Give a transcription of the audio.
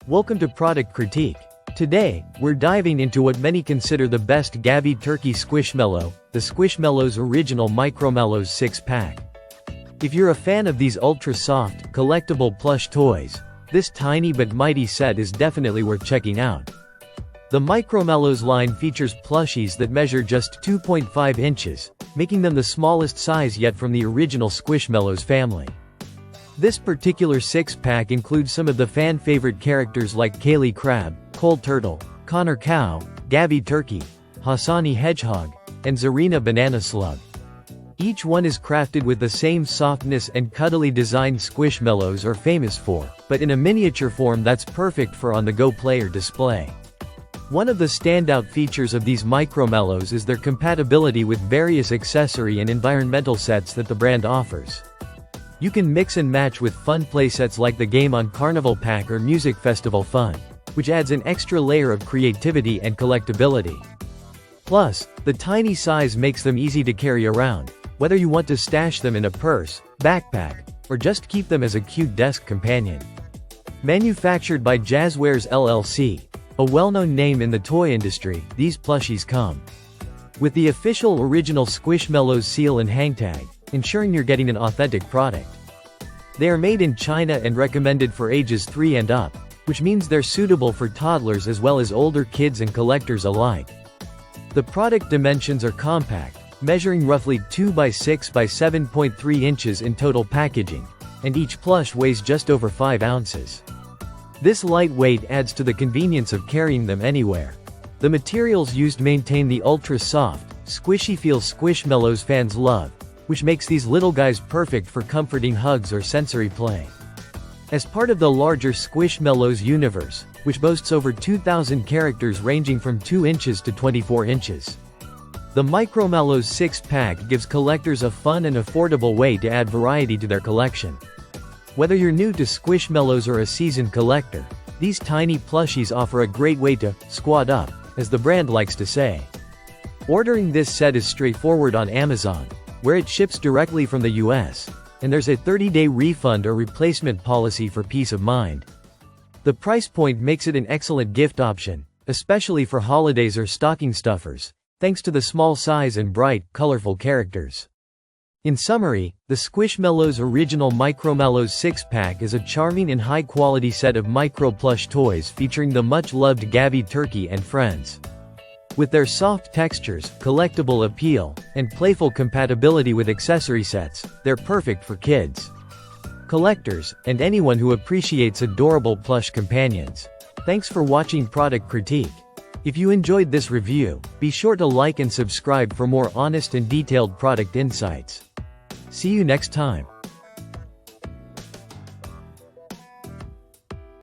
Welcome to Product Critique. Today, we're diving into what many consider the best Gavi Turkey Squishmallow, the Squishmallows Original Micromallows 6-pack. If you're a fan of these ultra-soft, collectible plush toys, this tiny but mighty set is definitely worth checking out. The Micromallows line features plushies that measure just 2.5 inches, making them the smallest size yet from the original Squishmallows family. This particular 6-pack includes some of the fan-favorite characters like Kaylee Crab, Cole Turtle, Connor Cow, Gavi Turkey, Hassani Hedgehog, and Zarina Banana Slug. Each one is crafted with the same softness and cuddly design Squishmallows are famous for, but in a miniature form that's perfect for on-the-go play or display. One of the standout features of these Micromallows is their compatibility with various accessory and environmental sets that the brand offers. You can mix and match with fun playsets like the Game on Carnival pack or Music Festival Fun, which adds an extra layer of creativity and collectability. Plus, the tiny size makes them easy to carry around, whether you want to stash them in a purse, backpack, or just keep them as a cute desk companion. Manufactured by Jazzwares LLC, a well-known name in the toy industry, these plushies come with the official original Squishmallows seal and hang tag, ensuring you're getting an authentic product. They are made in China and recommended for ages 3 and up, which means they're suitable for toddlers as well as older kids and collectors alike. The product dimensions are compact, measuring roughly 2 by 6 by 7.3 inches in total packaging, and each plush weighs just over 5 ounces. This lightweight adds to the convenience of carrying them anywhere. The materials used maintain the ultra-soft, squishy feel Squishmallows fans love, which makes these little guys perfect for comforting hugs or sensory play. As part of the larger Squishmallows universe, which boasts over 2,000 characters ranging from 2 inches to 24 inches, the Micromallows 6-pack gives collectors a fun and affordable way to add variety to their collection. Whether you're new to Squishmallows or a seasoned collector, these tiny plushies offer a great way to squad up, as the brand likes to say. Ordering this set is straightforward on Amazon, where it ships directly from the US, and there's a 30-day refund or replacement policy for peace of mind. The price point makes it an excellent gift option, especially for holidays or stocking stuffers, thanks to the small size and bright, colorful characters. In summary, the Squishmallows Original Micromallows 6-pack is a charming and high-quality set of micro-plush toys featuring the much-loved Gavi Turkey and friends. With their soft textures, collectible appeal, and playful compatibility with accessory sets, they're perfect for kids, collectors, and anyone who appreciates adorable plush companions. Thanks for watching Product Critique. If you enjoyed this review, be sure to like and subscribe for more honest and detailed product insights. See you next time.